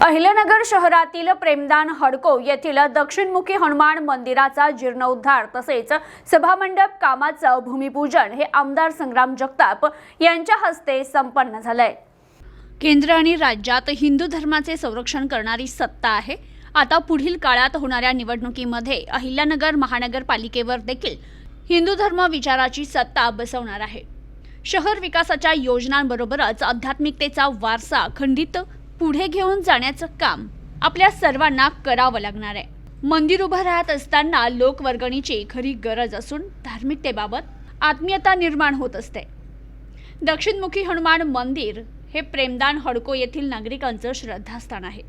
अहिल्यानगर शहरातील प्रेमदान हडको येथील दक्षिणमुखी हनुमान मंदिराचा जीर्णोद्धार तसेच सभामंडप कामाचं भूमिपूजन हे आमदार संग्राम जगताप यांच्या हस्ते संपन्न झालंय। केंद्र आणि राज्यात हिंदू धर्माचे संरक्षण करणारी सत्ता आहे। आता पुढील काळात होणाऱ्या निवडणुकीमध्ये अहिल्यानगर महानगरपालिकेवर देखील हिंदू धर्म विचाराची सत्ता बसवणार आहे। शहर विकासाच्या योजनांबरोबरच आध्यात्मिकतेचा वारसा खंडित पुढे घेऊन जाण्याचं काम आपल्या सर्वांना करावं लागणार आहे। मंदिर उभं राहत असताना लोकवर्गणीची खरी गरज असून धार्मिकतेबाबत आत्मीयता निर्माण होत असते। दक्षिणमुखी हनुमान मंदिर हे प्रेमदान हडको येथील नागरिकांचं श्रद्धास्थान आहे।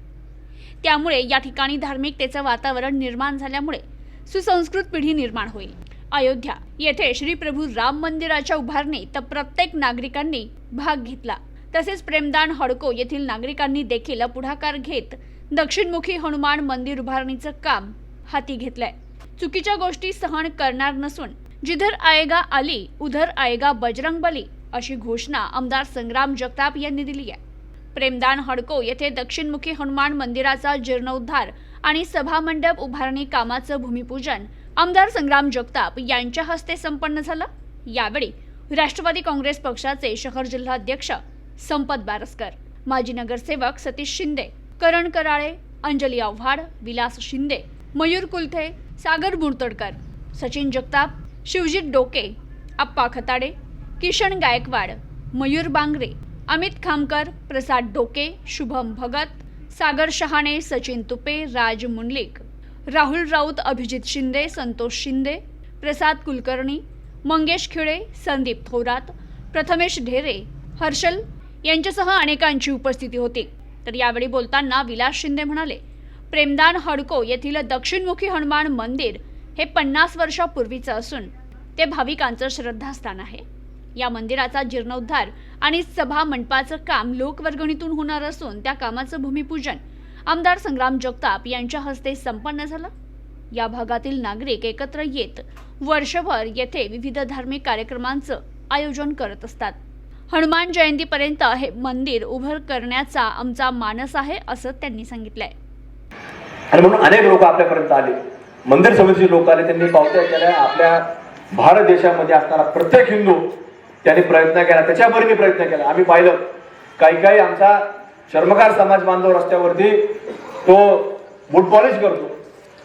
त्यामुळे या ठिकाणी धार्मिकतेचं वातावरण निर्माण झाल्यामुळे सुसंस्कृत पिढी निर्माण होईल। अयोध्या येथे श्री प्रभू राम मंदिराच्या उभारणीत प्रत्येक नागरिकांनी भाग घेतला। तसेच प्रेमदान हडको येथील नागरिकांनी देखील पुढाकार घेत दक्षिणमुखी हनुमान मंदिर उभारणीचं काम हाती घेतलंय। चुकीच्या गोष्टी सहन करणार नसून जिधर आएगा अली उधर आएगा बजरंग बली अशी घोषणा आमदार संग्राम जगताप यांनी दिली आहे। प्रेमदान हडको येथे दक्षिणमुखी हनुमान मंदिराचा जीर्णोद्धार आणि सभामंडप उभारणी कामाचं भूमिपूजन आमदार संग्राम जगताप यांच्या हस्ते संपन्न झालं। यावेळी राष्ट्रवादी काँग्रेस पक्षाचे शहर जिल्हाध्यक्ष संपत बारसकर, माजी नगरसेवक सतीश शिंदे, करण कराळे, अंजली आव्हाड, विलास शिंदे, मयूर कुलथे, सागर मुर्तडकर, सचिन जगताप, शिवजीत डोके, आप्पा खताडे, किशन गायकवाड, मयूर बांगरे, अमित खामकर, प्रसाद डोके, शुभम भगत, सागर शहाणे, सचिन तुपे, राज मुंडलिक, राहुल राऊत, अभिजित शिंदे, संतोष शिंदे, प्रसाद कुलकर्णी, मंगेश खिळे, संदीप थोरात, प्रथमेश ढेरे, हर्षल यांच्यासह अनेकांची उपस्थिती होती। तर यावेळी बोलताना विलास शिंदे म्हणाले, प्रेमदान हडको येथील दक्षिणमुखी हनुमान मंदिर हे 50 वर्षापूर्वीचं असून ते भाविकांचं श्रद्धास्थान आहे। या मंदिराचा जीर्णोद्धार आणि सभा मंडपाचं काम लोकवर्गणीतून होणार असून त्या कामाचं भूमिपूजन आमदार संग्राम जगताप यांच्या हस्ते संपन्न झालं। या भागातील नागरिक एकत्र येत वर्षभर येथे विविध धार्मिक कार्यक्रमांचं आयोजन करत असतात। हनुमान जयंतीपर्यंत हे मंदिर उभं करण्याचा आमचा मानस आहे असं त्यांनी सांगितलंय। आणि म्हणून अनेक लोक आपल्यापर्यंत आले, मंदिर समितीचे लोक आले, त्यांनी पावत्या केल्या। आपल्या भारत देशामध्ये असणारा प्रत्येक हिंदू त्यांनी प्रयत्न केला, त्याच्यावरही प्रयत्न केला। आम्ही पाहिलं काही आमचा चर्मकार समाज बांधव रस्त्यावरती तो बूट पॉलिश करतो,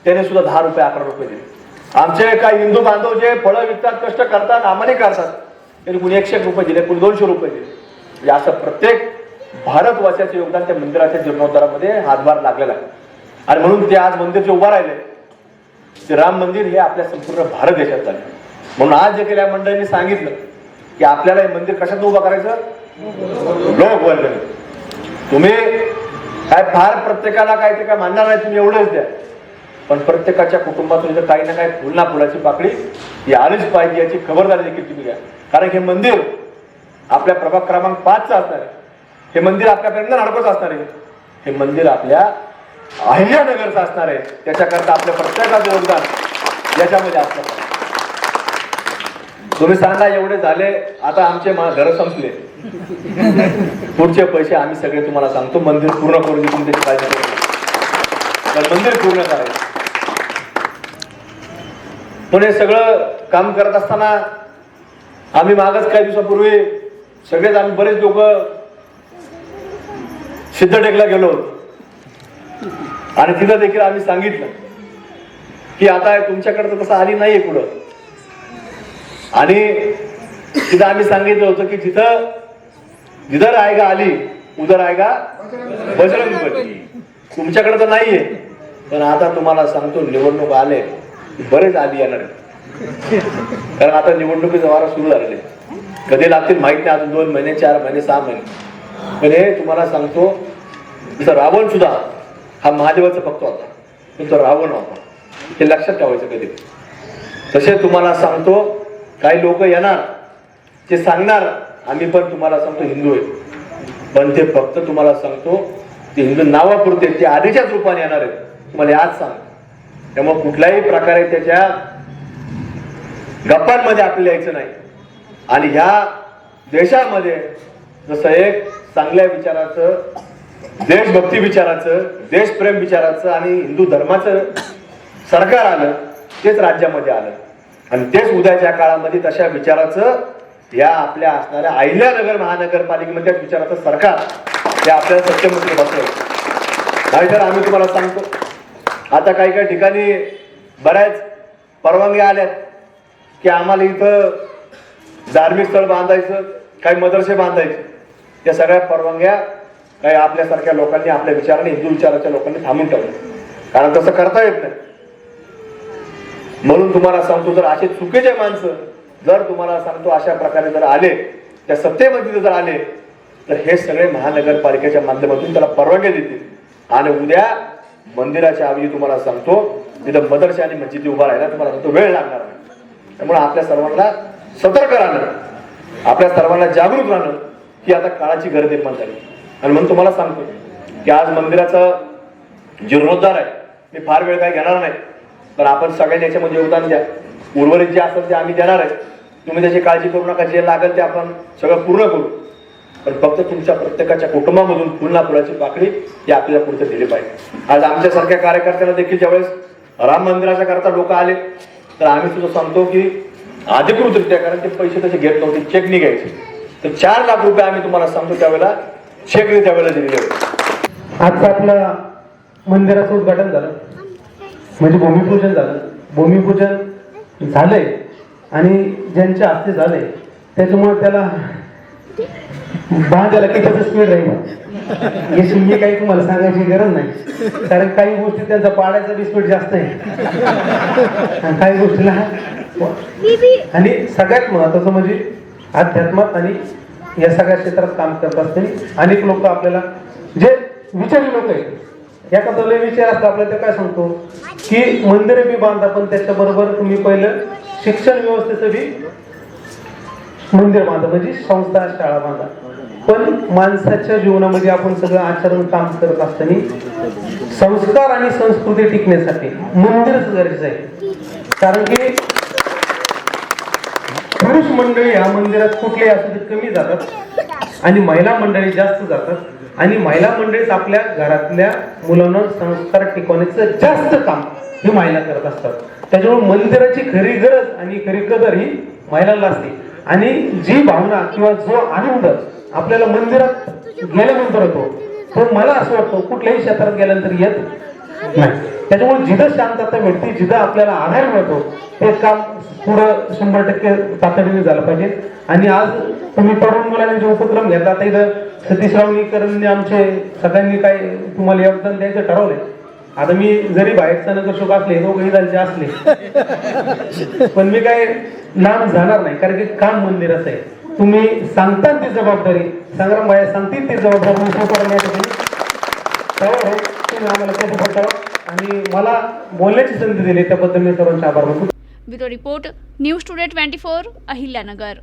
त्याने सुद्धा 10 रुपये 11 रुपये दिले। आमचे काही हिंदू बांधव जे फळं विकतात, कष्ट करतात, आम्हाने करतात, त्यांनी कुणी 101 रुपये दिले, कुणी 200 रुपये दिले। म्हणजे असं प्रत्येक भारतवासियाचे योगदान त्या मंदिराच्या जीर्णोद्धारामध्ये हातभार लागलेला आहे। आणि म्हणून ते आज मंदिर जे उभं राहिले ते राम मंदिर हे आपल्या संपूर्ण भारत देशात झाले। म्हणून आज जे केल्या मंडळींनी सांगितलं की आपल्याला हे मंदिर कशात उभं करायचं, लोकवर्गणी। तुम्ही काय फार प्रत्येकाला काय ते काय मानणार नाही, तुम्ही एवढंच द्या, पण प्रत्येकाच्या कुटुंबातून जर काही ना काही फुल ना फुलाची पाकळी ही आलीच पाहिजे याची खबरदारी देखील तुम्ही घ्या। कारण हे मंदिर आपल्या प्रभाग क्रमांक 5चं असणार आहे, हे मंदिर आपल्या प्रेमदान हडकोचं असणार आहे, हे मंदिर आपल्या अहिल्यानगरचं असणार आहे। त्याच्याकरता आपल्या प्रत्येकाचं योगदान याच्यामध्ये असलं पाहिजे। तुम्ही सांगा एवढे झाले, आता आमचे घर संपले, पुढचे पैसे आम्ही सगळे तुम्हाला सांगतो मंदिर पूर्ण करून देऊ, त्याची काळजी करू, तर मंदिर पूर्ण करायचं। पण हे सगळं काम करत असताना आम्ही मागच काही दिवसापूर्वी सगळेच आम्ही बरेच लोक सिद्धटेकला गेलो आणि तिथं देखील आम्ही सांगितलं की आता तुमच्याकडे तर तसं आली नाहीये पुढं, आणि तिथं आम्ही सांगितलं होतं की तिथं जिधर आएगा अली उधर आएगा बजरंग बली। तुमच्याकडे तर नाहीये, पण आता तुम्हाला सांगतो निवडणूक आले बरेच आली येणार, कारण आता निवडणुकीचा वारा सुरू झालेले, कधी लागतील माहित नाही, अजून 2 महिने 4 महिने 6 महिने। पण हे तुम्हाला सांगतो, जसं रावण सुद्धा हा महादेवाचा भक्त होता, पण तो रावण होता, हे लक्षात ठेवायचं कधी। तसे तुम्हाला सांगतो काही लोक येणार, ते सांगणार आम्ही पण तुम्हाला सांगतो हिंदू आहे, पण ते फक्त तुम्हाला सांगतो ते हिंदू नावापुरते, ते आधीच्याच रूपाने येणार आहेत, तुम्हाला आज सांग। त्यामुळे कुठल्याही प्रकारे त्याच्या गप्पांमध्ये आपल्याला यायचं नाही। आणि ह्या देशामध्ये जसं एक चांगल्या विचाराचं देशभक्ती विचाराचं, देशप्रेम विचाराचं आणि हिंदू धर्माचं सरकार आलं, तेच राज्यामध्ये आलं. आणि तेच उद्याच्या काळामध्ये तशा विचाराचं या आपल्या असणाऱ्या अहिल्यानगर महानगरपालिकेमध्ये त्या विचाराचं सरकार हे आपल्याला सत्यमुखी बसलं. नाहीतर आम्ही तुम्हाला सांगतो, आता काही काही ठिकाणी बऱ्याच परवानग्या आल्यात की आम्हाला इथं धार्मिक स्थळ बांधायचं, काही मदरसे बांधायचे. त्या सगळ्या परवानग्या काही आपल्यासारख्या लोकांनी, आपल्या विचाराने, हिंदू विचाराच्या लोकांनी थांबून ठेवलं, कारण तसं करता येत नाही. म्हणून तुम्हाला सांगतो, जर असे चुकीचे माणसं जर तुम्हाला सांगतो अशा प्रकारे जर आले, त्या सत्तेमध्ये जर आले, तर हे सगळे महानगरपालिकेच्या माध्यमातून त्याला परवानग्या देतील. आणि उद्या मंदिराच्या ऐवजी तुम्हाला सांगतो तिथं मदरसे आणि मस्जिदी उभा राहायला तुम्हाला सांगतो वेळ लागणार नाही. त्यामुळे आपल्या सर्वांना सतर्क राहणं, आपल्या सर्वांना जागरूक राहणं ही आता काळाची गरज निर्माण झाली. आणि म्हणून तुम्हाला सांगतो की आज मंदिराचा जीर्णोद्धार आहे. मी फार वेळ काही घेणार नाही, तर आपण सगळ्यांनी याच्यामध्ये योगदान द्या. उर्वरित जे असेल ते आम्ही देणार आहे. तुम्ही त्याची काळजी करू नका, जे लागेल ते आपण सगळं पूर्ण करू. पण फक्त तुमच्या प्रत्येकाच्या कुटुंबामधून फुलना फुलाची पाकळी ही आपल्याला पुढे दिली पाहिजे. आज आमच्यासारख्या कार्यकर्त्यांना देखील ज्यावेळेस राम मंदिराच्या करता लोक आले, तर आम्ही सुद्धा सांगतो की अधिकृतरित्या, कारण ते पैसे तसे घेत नव्हते, चेक निघायचे, तर 4 लाख रुपये आम्ही तुम्हाला सांगतो त्यावेळेला चेकने त्यावेळेला दिलेले होते. आज आपलं मंदिराचं उद्घाटन झालं, म्हणजे भूमिपूजन झालं. भूमिपूजन झालंय आणि ज्यांच्या हस्ते झालंय त्याच्यामुळे त्याला बांधायला किती स्पीड राहील याची मी काही तुम्हाला सांगायची गरज नाही, कारण काही गोष्टी त्यांचा पाडायचा बी स्पीड जास्त आहे काही गोष्टीला. आणि सगळ्यात महत्वाचं म्हणजे अध्यात्मात आणि या सगळ्या क्षेत्रात काम करत असताना अनेक लोक आपल्याला, जे विचारी लोक आहेत, एखादा लय विचार असतो आपल्याला, ते काय सांगतो की मंदिरे बी बांधा, पण त्याच्याबरोबर तुम्ही पहिलं शिक्षण व्यवस्थेचं बी मंदिर बांधा, म्हणजे संस्था शाळा बांधा. पण माणसाच्या जीवनामध्ये आपण सगळं आचरण काम करत असताना संस्कार आणि संस्कृती टिकण्यासाठी मंदिरच गरजेचं आहे. कारण की पुरुष मंडळी या मंदिरात कुठलेही असू ते कमी जातात आणि महिला मंडळी जास्त जातात. आणि महिला मंडळीच आपल्या घरातल्या मुलांना संस्कार टिकवण्याचं जास्त काम ही महिला करत असतात. त्याच्यामुळे मंदिराची खरी गरज आणि खरी कदर ही महिलांना असते. आणि जी भावना किंवा जो आनंद आपल्याला मंदिरात गेल्यानंतर होतो, तो मला असं वाटतं कुठल्याही क्षेत्रात गेल्यानंतर येत नाही. त्याच्यामुळे जिथं शांतता भेटते, जिथं आपल्याला आधार मिळतो, ते काम पुढं 100% तातडीने झालं पाहिजे. आणि आज तुम्ही तरुण मुलांनी जो उपक्रम घेतला, आता इथं सतीश रावणीकरांनी आमचे सगळ्यांनी काय तुम्हाला योगदान द्यायचं ठरवलंय. आता मी जरी बाहेरचा नगरसेवक असले, दोघंही दलचे असले, पण मी काय लांब जाणार नाही, कारण की काम मंदिराचं आहे. तुम्ही सांगता ती जबाबदारी, संग्राम भाई सांगतील ती जबाबदारी तुम्ही आम्हाला त्याचं फटावं आणि मला बोलण्याची संधी दिली, त्याबद्दल मी सर्वांचे आभार मानतो. Bureau report, news today 24, Ahilyanagar.